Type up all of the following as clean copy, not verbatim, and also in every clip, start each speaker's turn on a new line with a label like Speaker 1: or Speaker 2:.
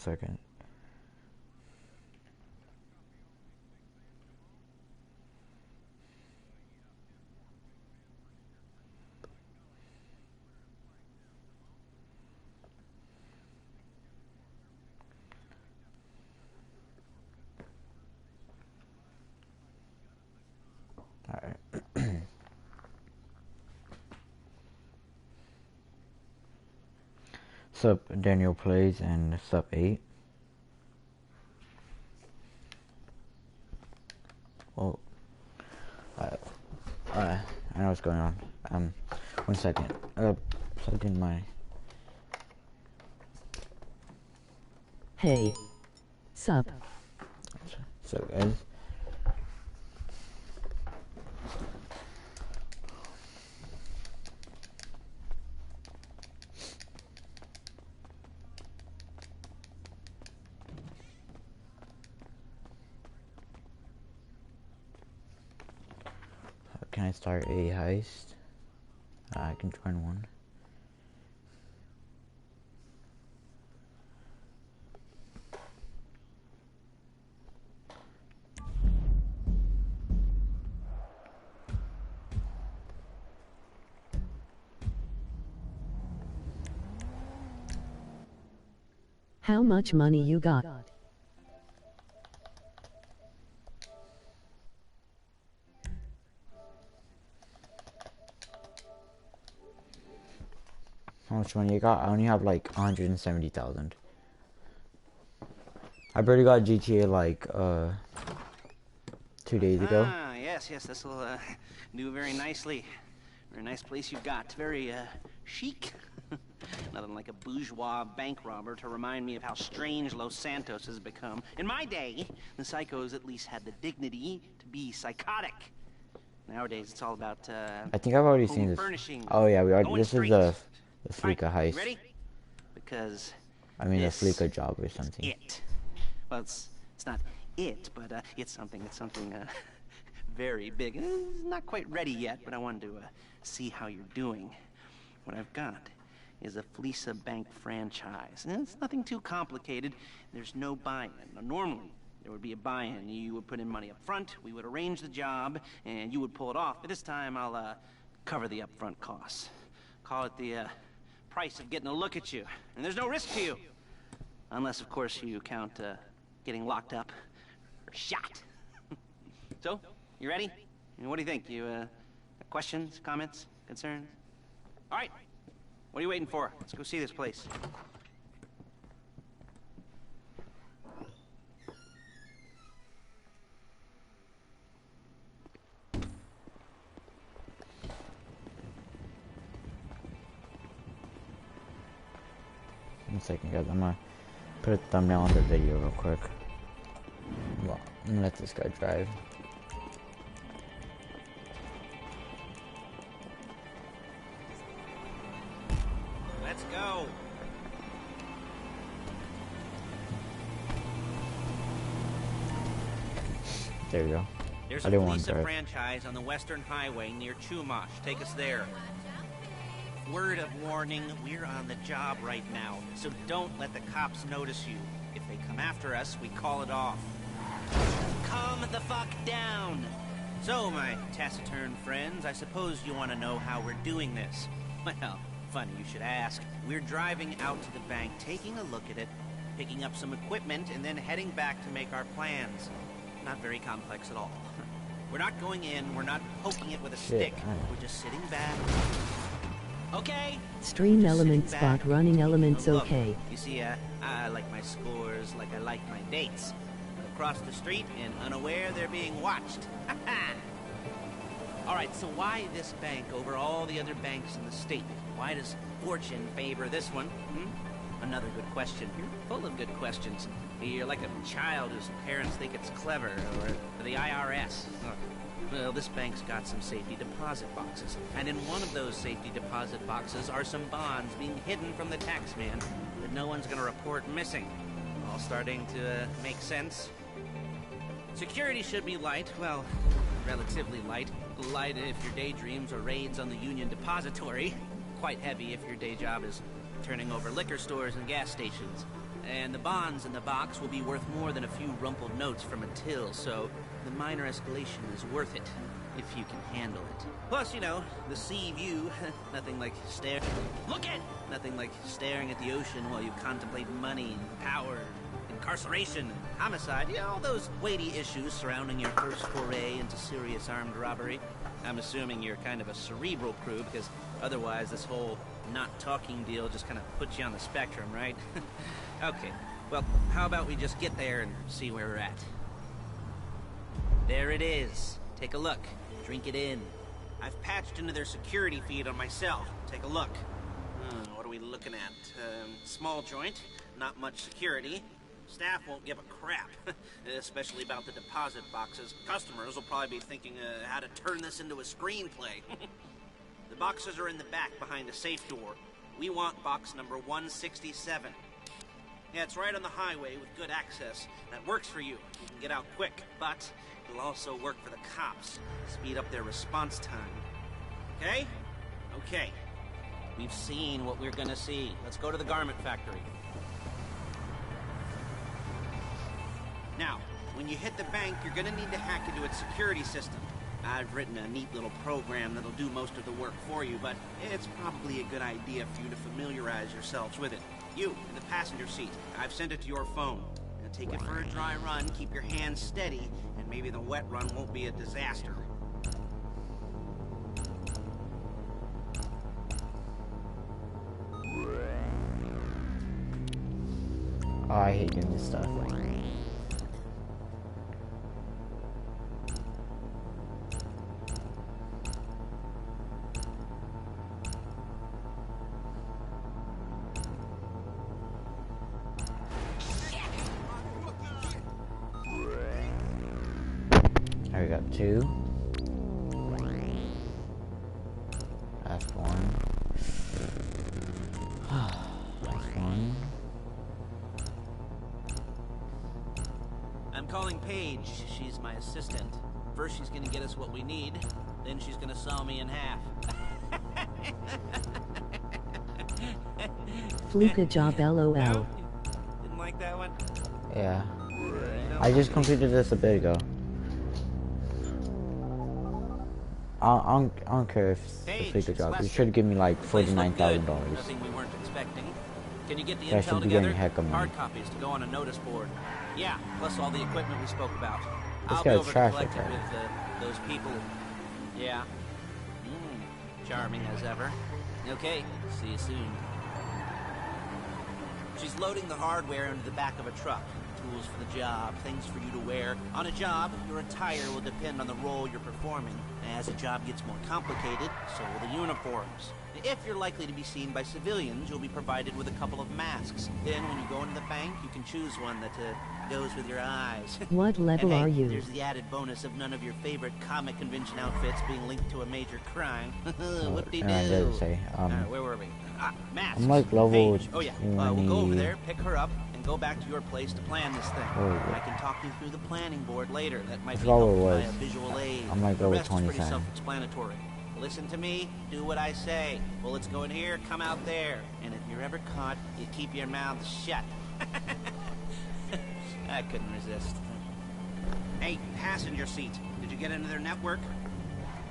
Speaker 1: second. Alright. Sup Daniel Plays and Sup 8. Well, I know what's going on. 1 second. Plugged in my.
Speaker 2: Hey. Sup.
Speaker 1: So guys. Can I start a heist? I can join one.
Speaker 2: How much money you got?
Speaker 1: How much money you got? I only have like 170,000. I barely got GTA like 2 days ago.
Speaker 3: Ah, yes, this will do very nicely. Very nice place you've got. Very chic. Nothing like a bourgeois bank robber to remind me of how strange Los Santos has become. In my day, the psychos at least had the dignity to be psychotic. Nowadays, it's all about
Speaker 1: I think I've already seen this. Oh yeah, we already. This is the Fleeka heist.
Speaker 3: Ready? Because
Speaker 1: I mean, the Fleeka job or something.
Speaker 3: It. Well, it's not it, but it's something. It's something very big. It's not quite ready yet, but I wanted to see how you're doing. What I've got is a Fleesa Bank franchise, and it's nothing too complicated. There's no buy-in. Now, normally, there would be a buy-in. You would put in money up front, we would arrange the job, and you would pull it off. But this time, I'll cover the upfront costs. Call it the price of getting a look at you. And there's no risk to you. Unless, of course, you count getting locked up or shot. So, you ready? And what do you think? You questions, comments, concerns? All right. What are you waiting for? Let's go see this place.
Speaker 1: One second, guys. I'm gonna put a thumbnail on the video real quick. Well, I'm gonna let this guy drive.
Speaker 3: Let's go.
Speaker 1: There we go.
Speaker 3: There's a Fleesa franchise on the Western Highway near Chumash. Take us there. Word of warning, we're on the job right now, so don't let the cops notice you. If they come after us, we call it off. Calm the fuck down! So, my taciturn friends, I suppose you want to know how we're doing this. Well, funny you should ask. We're driving out to the bank, taking a look at it, picking up some equipment, and then heading back to make our plans. Not very complex at all. We're not going in, we're not poking it with a stick. We're just sitting back. Okay.
Speaker 2: Stream element spot running elements.
Speaker 3: Look,
Speaker 2: okay.
Speaker 3: You see, I like my scores like I like my dates. Across the street and unaware they're being watched. All right, so why this bank over all the other banks in the state? Why does fortune favor this one? Another good question. You're full of good questions. You're like a child whose parents think it's clever, or the IRS. Well, this bank's got some safety deposit boxes, and in one of those safety deposit boxes are some bonds being hidden from the tax man that no one's gonna report missing. All starting to make sense. Security should be light, well, relatively light. Light if your daydreams are raids on the Union Depository. Quite heavy if your day job is turning over liquor stores and gas stations. And the bonds in the box will be worth more than a few rumpled notes from a till, so the minor escalation is worth it, if you can handle it. Plus, you know, the sea view, nothing like nothing like staring at the ocean while you contemplate money and power, incarceration and homicide, you know, all those weighty issues surrounding your first foray into serious armed robbery. I'm assuming you're kind of a cerebral crew, because otherwise this whole not talking deal just kind of puts you on the spectrum, right? Okay, well, how about we just get there and see where we're at? There it is. Take a look. Drink it in. I've patched into their security feed on my cell. Take a look. What are we looking at? Small joint, not much security. Staff won't give a crap, especially about the deposit boxes. Customers will probably be thinking how to turn this into a screenplay. The boxes are in the back behind a safe door. We want box number 167. Yeah, it's right on the highway with good access. That works for you. You can get out quick, but it'll also work for the cops. Speed up their response time. Okay? Okay. We've seen what we're gonna see. Let's go to the garment factory. Now, when you hit the bank, you're gonna need to hack into its security system. I've written a neat little program that'll do most of the work for you, but it's probably a good idea for you to familiarize yourselves with it. You, in the passenger seat, I've sent it to your phone. Now take it for a dry run, keep your hands steady, and maybe the wet run won't be a disaster.
Speaker 1: Oh, I hate doing this stuff. I got two. Last one. Last one.
Speaker 3: I'm calling Paige. She's my assistant. First she's gonna get us what we need, then she's gonna saw me in half.
Speaker 2: Fluka job LOL.
Speaker 3: No? Didn't like that one?
Speaker 1: Yeah. I just completed this a bit ago. I don't care if it's a job. You should give me like $49,000.
Speaker 3: Nothing we weren't expecting. Can you get the
Speaker 1: I should
Speaker 3: intel
Speaker 1: be getting
Speaker 3: together?
Speaker 1: a heck of money.
Speaker 3: Hard copies to go on a notice board. Yeah, plus all the equipment we spoke about.
Speaker 1: This
Speaker 3: I'll be
Speaker 1: guy's
Speaker 3: over to
Speaker 1: trash
Speaker 3: collect
Speaker 1: like
Speaker 3: it
Speaker 1: that.
Speaker 3: with those people. Yeah. Charming as ever. Okay, see you soon. She's loading the hardware into the back of a truck. Tools for the job, things for you to wear. On a job, your attire will depend on the role you're performing. As the job gets more complicated, so will the uniforms. If you're likely to be seen by civilians, you'll be provided with a couple of masks. Then when you go into the bank, you can choose one that goes with your eyes.
Speaker 2: What level
Speaker 3: And hey,
Speaker 2: are you?
Speaker 3: There's the added bonus of none of your favorite comic convention outfits being linked to a major crime. Whoop-de-doo.
Speaker 1: And I did say,
Speaker 3: Where were we? Masks.
Speaker 1: I'm like level
Speaker 3: Paige. Oh yeah, we'll go over there, pick her up, and go back to your place to plan this thing.
Speaker 1: Oh.
Speaker 3: I can talk you through the planning board later. That might be
Speaker 1: forgot what it
Speaker 3: helped by
Speaker 1: was.
Speaker 3: a visual aid.
Speaker 1: I'm like
Speaker 3: The
Speaker 1: level
Speaker 3: rest is pretty
Speaker 1: 27.
Speaker 3: self-explanatory. Listen to me, do what I say. Bullets go in here, come out there. And if you're ever caught, you keep your mouth shut. I couldn't resist. Hey, passenger seat. Did you get into their network?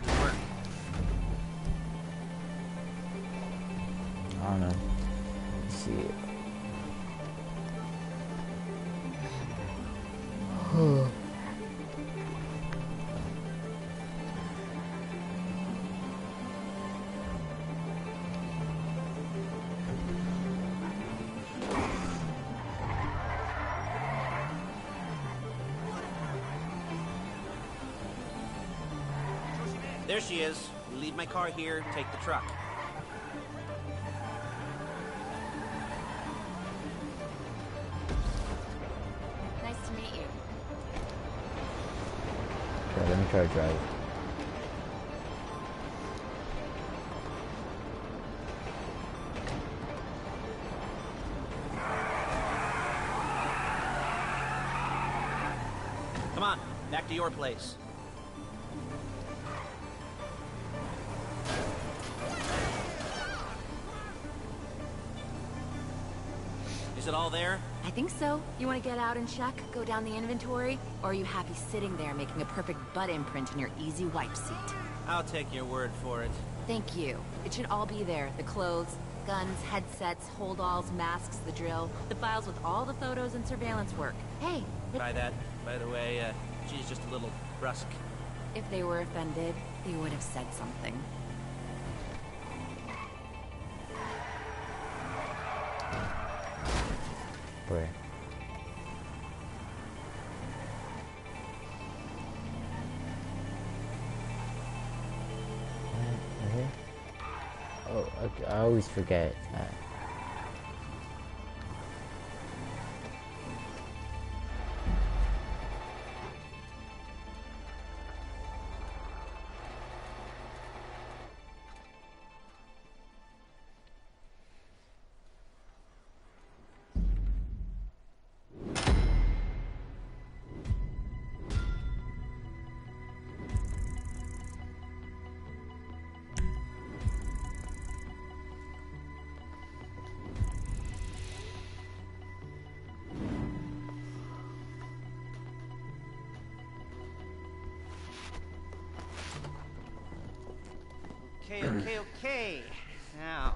Speaker 3: Good work.
Speaker 1: I don't know. Let's see.
Speaker 3: There she is. You leave my car here, take the truck.
Speaker 4: Nice to meet you.
Speaker 1: Okay, let me try to drive.
Speaker 3: Come on, back to your place.
Speaker 5: Is it all there?
Speaker 4: I think so. You want to get out and check? Go down the inventory? Or are you happy sitting there making a perfect butt imprint in your easy wipe seat?
Speaker 5: I'll take your word for it.
Speaker 4: Thank you. It should all be there. The clothes, guns, headsets, holdalls, masks, the drill, the files with all the photos and surveillance work. Hey,
Speaker 5: Try that. By the way, she's just a little brusque.
Speaker 4: if they were offended, they would have said something.
Speaker 1: Where? Okay. Oh, okay, I always forget that.
Speaker 3: Okay. Now,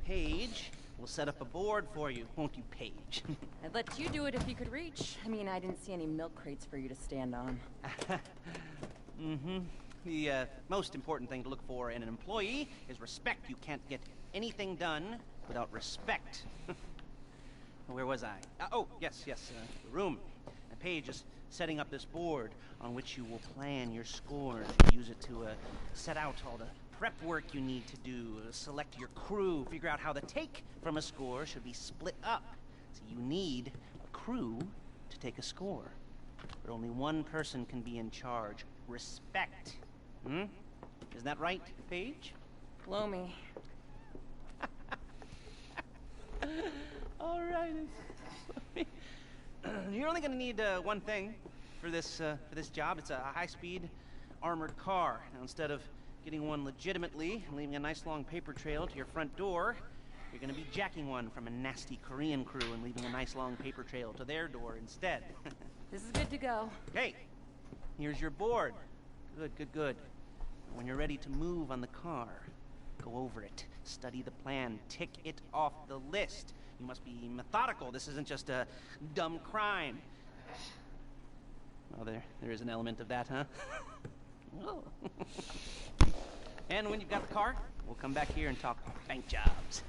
Speaker 3: Paige, we'll set up a board for you, won't you, Paige?
Speaker 4: I'd let you do it if you could reach. I mean, I didn't see any milk crates for you to stand on.
Speaker 3: Mm-hmm. The most important thing to look for in an employee is respect. You can't get anything done without respect. Where was I? Yes, the room. Paige is setting up this board on which you will plan your scores. You use it to set out all the prep work you need to do, select your crew, figure out how the take from a score should be split up. So you need a crew to take a score. But only one person can be in charge. Respect. Isn't that right, Paige?
Speaker 4: Blow me.
Speaker 3: All right. You're only going to need one thing for this job. It's a high-speed armored car. Now, instead of getting one legitimately and leaving a nice long paper trail to your front door, you're going to be jacking one from a nasty Korean crew and leaving a nice long paper trail to their door instead.
Speaker 4: This is good to go.
Speaker 3: Okay, here's your board. Good. When you're ready to move on the car, go over it, study the plan, tick it off the list. You must be methodical. This isn't just a dumb crime. Oh, there is an element of that, huh? Oh. And when you've got the car, we'll come back here and talk bank jobs.